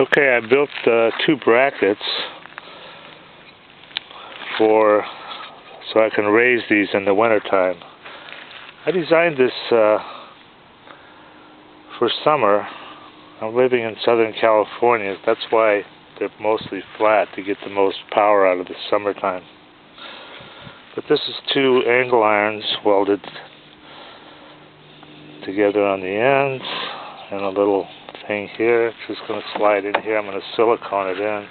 Okay, I built 2 brackets so I can raise these in the wintertime. I designed this for summer. I'm living in Southern California. That's why they're mostly flat, to get the most power out of the summertime. But this is 2 angle irons welded together on the ends, and a little thing here. It's just going to slide in here. I'm going to silicone it in,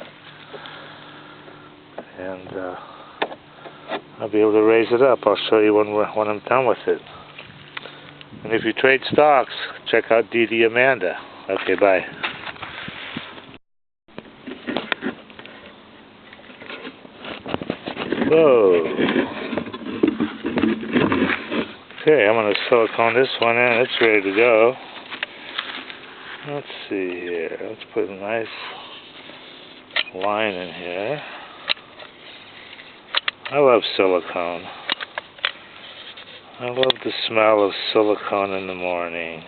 and I'll be able to raise it up. I'll show you when I'm done with it. And if you trade stocks, check out DD Amanda. Okay, bye. Whoa. Okay, I'm going to silicone this one in. It's ready to go. Let's see here. Let's put a nice line in here. I love silicone. I love the smell of silicone in the morning.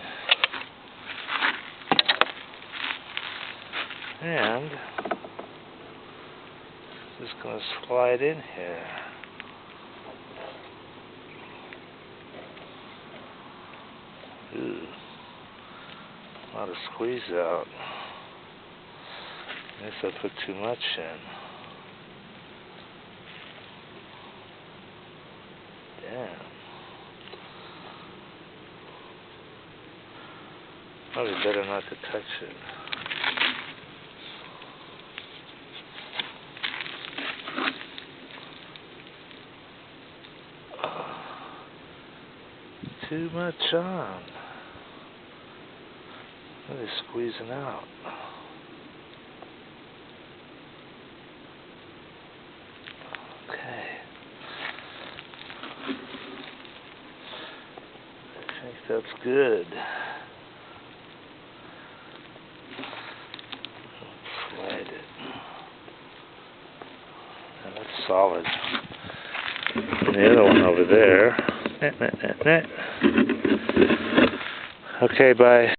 And just going to slide in here. Ooh. A lot of squeeze out. I guess I put too much in. Damn. Probably better not to touch it. Too much on. Really squeezing out. Okay. I think that's good. Slide it. And that's solid. And the other one over there. Okay, bye.